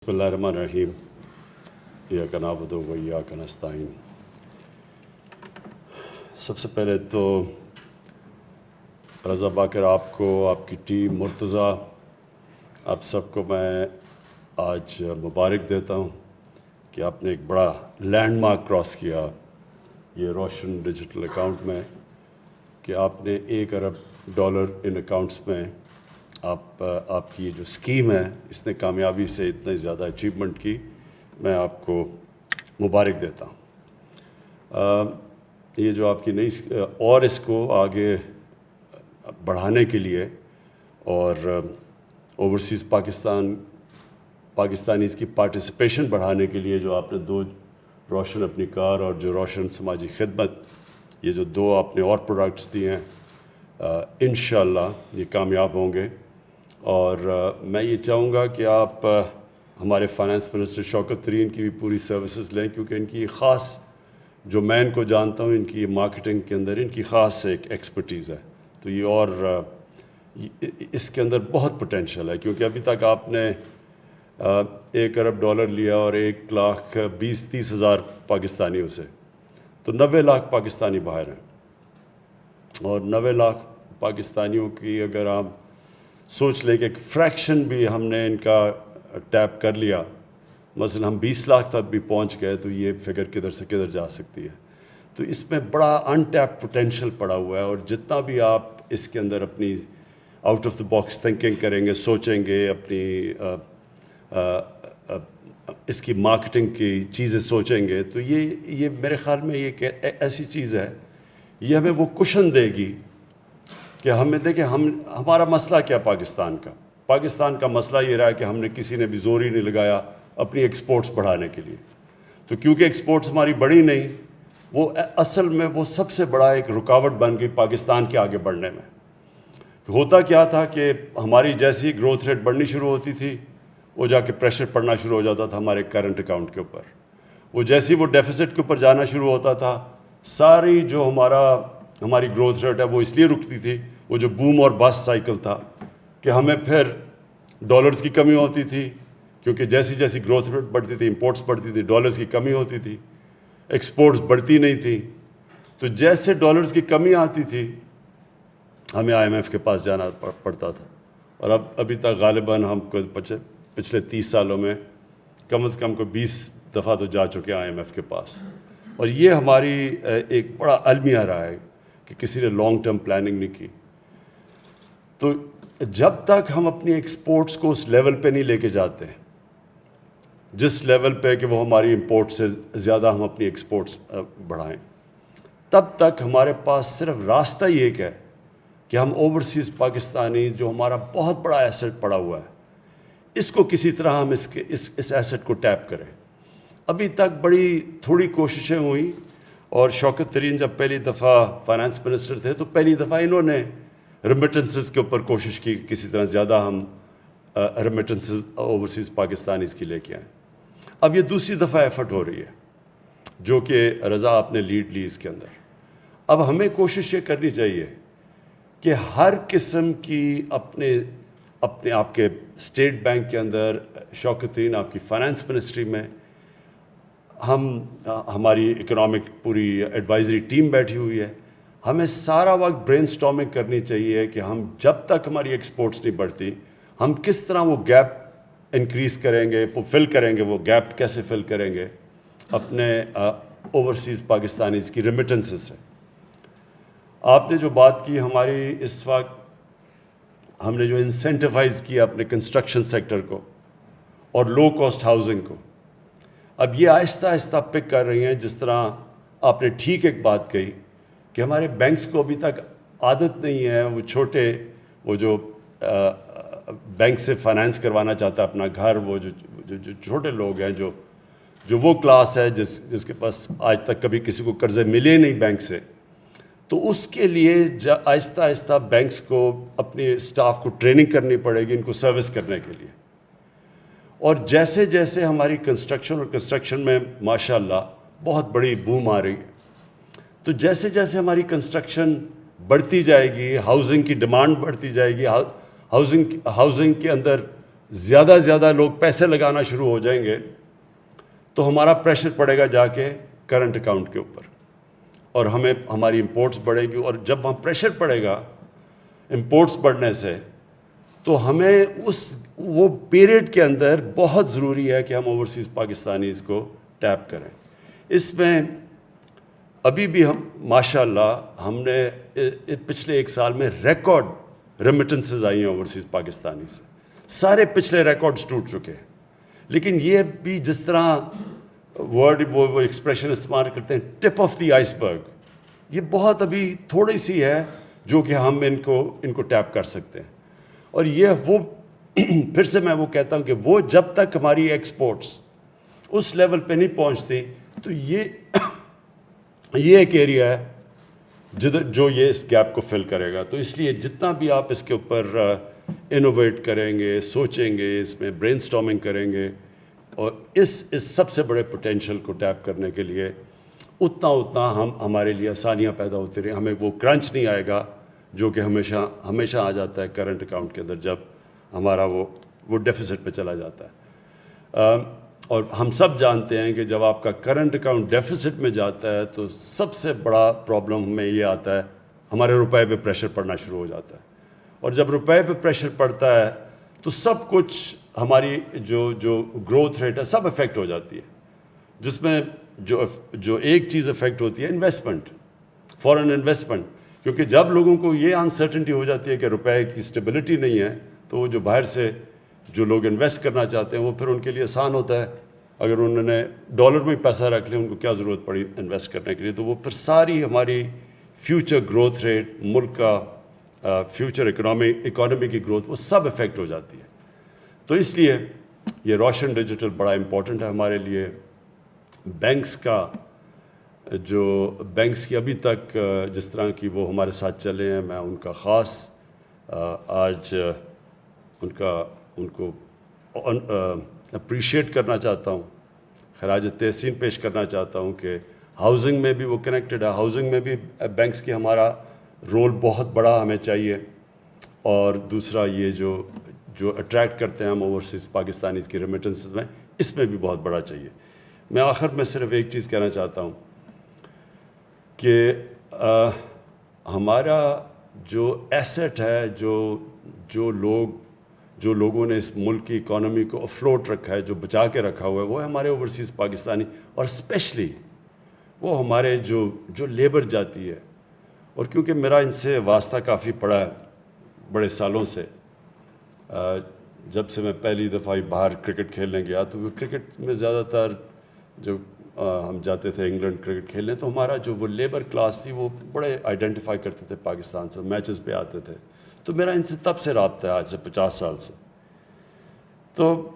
बिस्मिल्लाहिर्रहमानिर्रहीम इय्याका नअबुदु व इय्याका नस्तईन। सबसे पहले तो रज़ा बाकर आपको, आपकी टीम, मुर्तज़ा, आप सबको मैं आज मुबारक देता हूँ कि आपने एक बड़ा लैंडमार्क क्रॉस किया ये रोशन डिजिटल अकाउंट में, कि आपने $1 अरब इन अकाउंट्स में आपकी ये जो स्कीम है इसने कामयाबी से इतनी ज़्यादा अचीवमेंट की। मैं आपको मुबारक देता हूँ। ये जो आपकी नई और इसको आगे बढ़ाने के लिए और ओवरसीज़ पाकिस्तानीज़ की पार्टिसिपेशन बढ़ाने के लिए जो आपने दो रोशन अपनी कार और जो रोशन समाजी खिदमत, ये जो दो आपने और प्रोडक्ट्स दिए हैं, इंशाअल्लाह ये कामयाब होंगे। और मैं ये चाहूँगा कि आप हमारे फाइनेंस मिनिस्टर शौकत तरीन की भी पूरी सर्विसेज लें, क्योंकि इनकी ख़ास, जो मैं इनको जानता हूँ, इनकी मार्केटिंग के अंदर इनकी ख़ास एक एक्सपर्टीज़ है। तो ये और इसके अंदर बहुत पोटेंशियल है, क्योंकि अभी तक आपने $1 अरब लिया और 1,20,30 हज़ार पाकिस्तानियों से, तो 90 लाख पाकिस्तानी बाहर हैं। और 90 लाख पाकिस्तानियों की अगर आप सोच लें कि एक फ्रैक्शन भी हमने इनका टैप कर लिया, मसलन हम 20 लाख तक भी पहुंच गए, तो ये फिगर किधर से किधर जा सकती है। तो इसमें बड़ा अनटैप पोटेंशियल पड़ा हुआ है, और जितना भी आप इसके अंदर अपनी out of the box thinking करेंगे, सोचेंगे, अपनी इसकी मार्केटिंग की चीज़ें सोचेंगे, तो ये मेरे ख़्याल में ये ऐसी चीज़ है, ये हमें वो कुशन देगी कि हमें देखें हमारा मसला क्या पाकिस्तान का मसला ये रहा कि हमने किसी ने भी जोर ही नहीं लगाया अपनी एक्सपोर्ट्स बढ़ाने के लिए। तो क्योंकि एक्सपोर्ट्स हमारी बढ़ी नहीं, वो असल में वो सबसे बड़ा एक रुकावट बन गई पाकिस्तान के आगे बढ़ने में। होता क्या था कि हमारी जैसी ही ग्रोथ रेट बढ़नी शुरू होती थी, वो जाके प्रेशर पड़ना शुरू हो जाता था हमारे करंट अकाउंट के ऊपर। वो जैसे ही वो डेफिसिट के ऊपर जाना शुरू होता था, सारी जो हमारी ग्रोथ रेट है वो इसलिए रुकती थी, वो जो बूम और बस्ट साइकिल था, कि हमें फिर डॉलर्स की कमी होती थी, क्योंकि जैसी जैसी ग्रोथ रेट बढ़ती थी, इंपोर्ट्स बढ़ती थी, डॉलर्स की कमी होती थी, एक्सपोर्ट्स बढ़ती नहीं थी। तो जैसे डॉलर्स की कमी आती थी, हमें IMF के पास जाना पड़ता था। और अब अभी तक गालिबन हमको पिछले 30 सालों में कम से कम 20 दफ़ा तो जा चुके हैं IMF के पास। और ये हमारी एक बड़ा अलमिया रहा है कि किसी ने लॉन्ग टर्म प्लानिंग नहीं की। तो जब तक हम अपनी एक्सपोर्ट्स को उस लेवल पे नहीं लेके जाते जिस लेवल पे कि वो हमारी इंपोर्ट से ज़्यादा हम अपनी एक्सपोर्ट्स बढ़ाएं, तब तक हमारे पास सिर्फ रास्ता ही एक है कि हम ओवरसीज़ पाकिस्तानी, जो हमारा बहुत बड़ा एसेट पड़ा हुआ है, इसको किसी तरह हम इस एसेट को टैप करें। अभी तक बड़ी थोड़ी कोशिशें हुई, और शौकत तरीन जब पहली दफ़ा फाइनेंस मिनिस्टर थे, तो पहली दफ़ा इन्होंने रेमिटेंसेस के ऊपर कोशिश की, किसी तरह ज़्यादा हम रेमिटेंसेस ओवरसीज़ पाकिस्तानीज़ की लेके आएँ। अब ये दूसरी दफ़ा एफर्ट हो रही है, जो कि रज़ा आपने लीड ली इसके अंदर। अब हमें कोशिश ये करनी चाहिए कि हर किस्म की अपने आपके स्टेट बैंक के अंदर, शौकत तरीन आपकी फाइनेंस मिनिस्ट्री में, हमारी इकोनॉमिक पूरी एडवाइजरी टीम बैठी हुई है, हमें सारा वक्त ब्रेनस्टॉर्मिंग करनी चाहिए कि हम जब तक हमारी एक्सपोर्ट्स नहीं बढ़ती, हम किस तरह वो गैप इंक्रीज़ करेंगे, वो फिल करेंगे, वो गैप कैसे फिल करेंगे अपने ओवरसीज़ पाकिस्तानीज़ की रेमिटेंसेस से। आपने जो बात की, हमारी इस वक्त हमने जो इंसेंटिवाइज़ किया अपने कंस्ट्रक्शन सेक्टर को और लो कॉस्ट हाउसिंग को, अब ये आहिस्ता आहिस्ता पिक कर रही हैं। जिस तरह आपने ठीक एक बात कही कि हमारे बैंक्स को अभी तक आदत नहीं है, वो जो बैंक से फाइनेंस करवाना चाहता है अपना घर, वो जो छोटे लोग हैं, जो वो क्लास है जिसके पास आज तक कभी किसी को कर्जे मिले नहीं बैंक से, तो उसके लिए आहिस्ता आहिस्ता बैंक्स को अपने स्टाफ को ट्रेनिंग करनी पड़ेगी इनको सर्विस करने के लिए। और जैसे जैसे हमारी कंस्ट्रक्शन में माशाल्लाह बहुत बड़ी बूम आ रही है, तो जैसे जैसे हमारी कंस्ट्रक्शन बढ़ती जाएगी, हाउसिंग की डिमांड बढ़ती जाएगी, हाउसिंग के अंदर زیادہ زیادہ لوگ پیسے لگانا شروع ہو جائیں گے تو ہمارا پریشر پڑے گا جا کے کرنٹ اکاؤنٹ کے اوپر، اور ہماری امپورٹس بڑھیں گی، اور جب وہاں پریشر پڑے گا امپورٹس بڑھنے سے تو ہمیں وہ پیریڈ کے اندر بہت ضروری ہے کہ ہم اوورسیز پاکستانیز کو ٹیپ کریں۔ اس میں ابھی بھی ہم ماشاء اللہ ہم نے پچھلے 1 سال میں ریکارڈ ریمیٹنسز آئی ہیں اوورسیز پاکستانی سے، سارے پچھلے ریکارڈز ٹوٹ چکے ہیں، لیکن یہ بھی جس طرح ورڈ وہ ایکسپریشن استعمال کرتے ہیں ٹپ آف دی آئس برگ، یہ بہت ابھی تھوڑی سی ہے جو کہ ہم ان کو ٹیپ کر سکتے ہیں۔ اور یہ وہ پھر سے میں وہ کہتا ہوں کہ وہ جب تک ہماری ایکسپورٹس اس لیول پہ نہیں پہنچتی تو یہ ایک ایریا ہے جو یہ اس گیپ کو فل کرے گا۔ تو اس لیے جتنا بھی آپ اس کے اوپر انوویٹ کریں گے، سوچیں گے، اس میں برین سٹارمنگ کریں گے، اور اس سب سے بڑے پوٹینشیل کو ٹیپ کرنے کے لیے اتنا ہمارے لیے آسانیاں پیدا ہوتی رہیں، ہمیں وہ کرنچ نہیں آئے گا جو کہ ہمیشہ آ جاتا ہے کرنٹ اکاؤنٹ کے اندر جب ہمارا وہ ڈیفیسٹ پہ چلا جاتا ہے۔ اور ہم سب جانتے ہیں کہ جب آپ کا کرنٹ اکاؤنٹ ڈیفیسٹ میں جاتا ہے تو سب سے بڑا پرابلم ہمیں یہ آتا ہے، ہمارے روپے پہ پریشر پڑنا شروع ہو جاتا ہے، اور جب روپے پہ پریشر پڑتا ہے تو سب کچھ ہماری جو گروتھ ریٹ ہے سب افیکٹ ہو جاتی ہے، جس میں جو ایک چیز افیکٹ ہوتی ہے انویسٹمنٹ، فارن انویسٹمنٹ، کیونکہ جب لوگوں کو یہ انسرٹنٹی ہو جاتی ہے کہ روپے کی اسٹیبلٹی نہیں ہے تو وہ جو باہر سے جو لوگ انویسٹ کرنا چاہتے ہیں وہ پھر ان کے لیے آسان ہوتا ہے، اگر انہوں نے ڈالر میں پیسہ رکھ لیا ان کو کیا ضرورت پڑی انویسٹ کرنے کے لیے، تو وہ پھر ساری ہماری فیوچر گروتھ ریٹ، ملک کا فیوچر اکانومی کی گروتھ وہ سب افیکٹ ہو جاتی ہے۔ تو اس لیے یہ روشن ڈیجیٹل بڑا امپورٹنٹ ہے ہمارے لیے۔ بینکس کی ابھی تک جس طرح کی وہ ہمارے ساتھ چلے ہیں، میں ان کا خاص آج ان کو اپریشیٹ کرنا چاہتا ہوں، خراج تحسین پیش کرنا چاہتا ہوں کہ ہاؤسنگ میں بھی وہ کنیکٹڈ ہے، ہاؤسنگ میں بھی بینکس کی ہمارا رول بہت بڑا ہمیں چاہیے، اور دوسرا یہ جو اٹریکٹ کرتے ہیں ہم اوورسیز پاکستانیز کی ریمیٹنسز میں، اس میں بھی بہت بڑا چاہیے۔ میں آخر میں صرف ایک چیز کہنا چاہتا ہوں کہ ہمارا جو ایسٹ ہے، جو لوگوں نے اس ملک کی اکانومی کو افلوٹ رکھا ہے، جو بچا کے رکھا ہوا ہے، وہ ہے ہمارے اوورسیز پاکستانی، اور اسپیشلی وہ ہمارے جو لیبر جاتی ہے، اور کیونکہ میرا ان سے واسطہ کافی پڑا ہے بڑے سالوں سے، جب سے میں پہلی دفعہ باہر کرکٹ کھیلنے گیا تو وہ کرکٹ میں زیادہ تر جو ہم جاتے تھے انگلینڈ کرکٹ کھیلنے، تو ہمارا جو وہ لیبر کلاس تھی وہ بڑے آئیڈینٹیفائی کرتے تھے پاکستان سے، میچز پہ آتے تھے، تو میرا ان سے تب سے رابطہ ہے، آج سے 50 سال سے۔ تو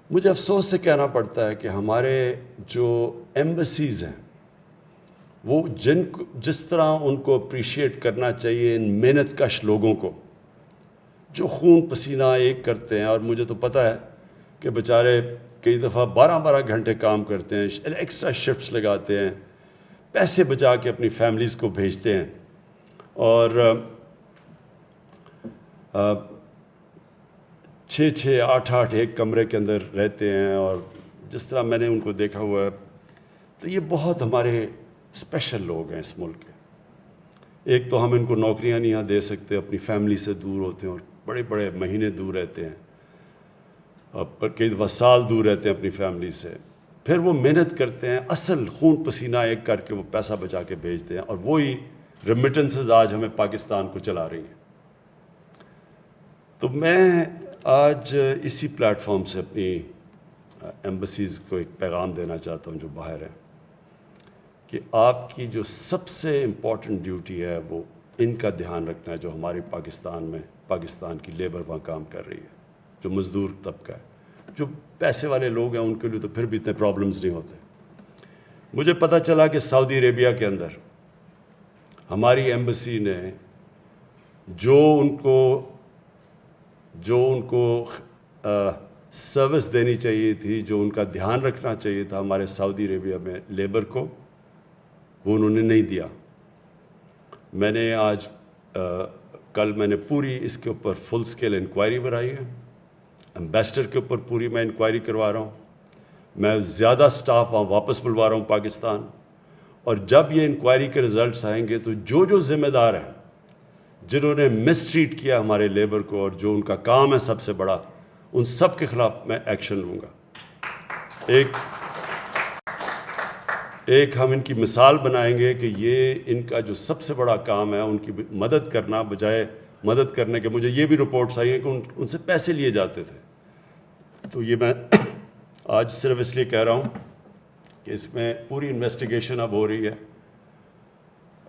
مجھے افسوس سے کہنا پڑتا ہے کہ ہمارے جو ایمبیسیز ہیں وہ جس طرح ان کو اپریشیٹ کرنا چاہیے ان محنت کش لوگوں کو جو خون پسینہ ایک کرتے ہیں، اور مجھے تو پتہ ہے کہ بیچارے کئی دفعہ 12 گھنٹے کام کرتے ہیں، ایکسٹرا شفٹس لگاتے ہیں، پیسے بچا کے اپنی فیملیز کو بھیجتے ہیں، اور 6 8 ایک کمرے کے اندر رہتے ہیں، اور جس طرح میں نے ان کو دیکھا ہوا ہے، تو یہ بہت ہمارے اسپیشل لوگ ہیں اس ملک کے۔ ایک تو ہم ان کو نوکریاں نہیں یہاں دے سکتے، اپنی فیملی سے دور ہوتے ہیں اور بڑے مہینے دور رہتے ہیں، اور کئی دفعہ سال دور رہتے ہیں اپنی فیملی سے، پھر وہ محنت کرتے ہیں، اصل خون پسینہ ایک کر کے وہ پیسہ بچا کے بھیجتے ہیں، اور وہی ریمیٹنسز آج ہمیں پاکستان کو چلا رہی ہیں۔ تو میں آج اسی پلیٹ فارم سے اپنی ایمبیسیز کو ایک پیغام دینا چاہتا ہوں جو باہر ہیں، کہ آپ کی جو سب سے امپورٹنٹ ڈیوٹی ہے وہ ان کا دھیان رکھنا ہے، جو ہماری پاکستان کی لیبر وہاں کام کر رہی ہے، جو مزدور طبقہ ہے، جو پیسے والے لوگ ہیں ان کے لیے تو پھر بھی اتنے پرابلمز نہیں ہوتے۔ مجھے پتہ چلا کہ سعودی عربیہ کے اندر ہماری ایمبیسی نے جو ان کو سروس دینی چاہیے تھی، جو ان کا دھیان رکھنا چاہیے تھا ہمارے سعودی عربیہ میں لیبر کو، وہ انہوں نے نہیں دیا۔ میں نے کل پوری اس کے اوپر فل سکیل انکوائری بنائی ہے، एम्बेसडर के ऊपर पूरी मैं इंक्वायरी करवा रहा हूँ, मैं ज़्यादा स्टाफ वहाँ वापस बुलवा रहा हूँ पाकिस्तान, और जब ये इंक्वायरी के रिज़ल्ट्स आएंगे तो जो जो ज़िम्मेदार हैं जिन्होंने मिसट्रीट किया हमारे लेबर को और जो उनका काम है सबसे बड़ा, उन सब के ख़िलाफ़ मैं एक्शन लूँगा। एक हम इनकी मिसाल बनाएंगे कि ये इनका जो सबसे बड़ा काम है उनकी मदद करना, बजाय मदद करने के मुझे ये भी रिपोर्ट्स आई हैं कि उनसे पैसे लिए जाते थे। तो ये मैं आज सिर्फ इसलिए कह रहा हूँ कि इसमें पूरी इन्वेस्टिगेशन अब हो रही है,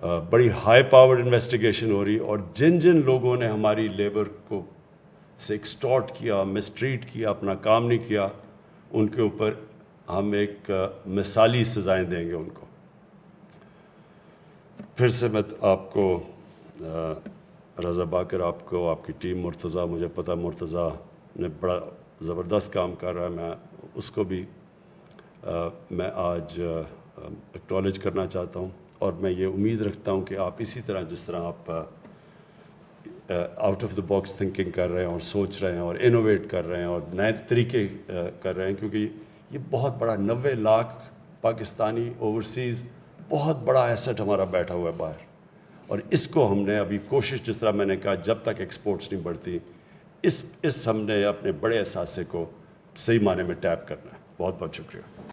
बड़ी हाई पावर्ड इन्वेस्टिगेशन हो रही है, और जिन जिन लोगों ने हमारी लेबर को से एक्सटॉर्ट किया, मिसट्रीट किया, अपना काम नहीं किया, उनके ऊपर हम एक मिसाली सज़ाएं देंगे उनको। फिर से मैं आपको रज़ा बाकर, आपको, आपकी टीम, मुर्तज़ा, मुझे पता मुर्तज़ा ने बड़ा ज़बरदस्त काम कर रहा है, मैं उसको भी मैं आज एक्नॉलेज करना चाहता हूँ। और मैं ये उम्मीद रखता हूँ कि आप इसी तरह, जिस तरह आप out of the box thinking कर रहे हैं और सोच रहे हैं और इनोवेट कर रहे हैं और नए तरीके कर रहे हैं, क्योंकि ये बहुत बड़ा 90 लाख पाकिस्तानी ओवरसीज़ बहुत बड़ा एसेट हमारा बैठा हुआ है बाहर, और इसको हमने अभी कोशिश, जिस तरह मैंने कहा, जब तक एक्सपोर्ट्स नहीं बढ़ती, इस हमने अपने बड़े असासे को सही माने में टैप करना है। बहुत बहुत शुक्रिया।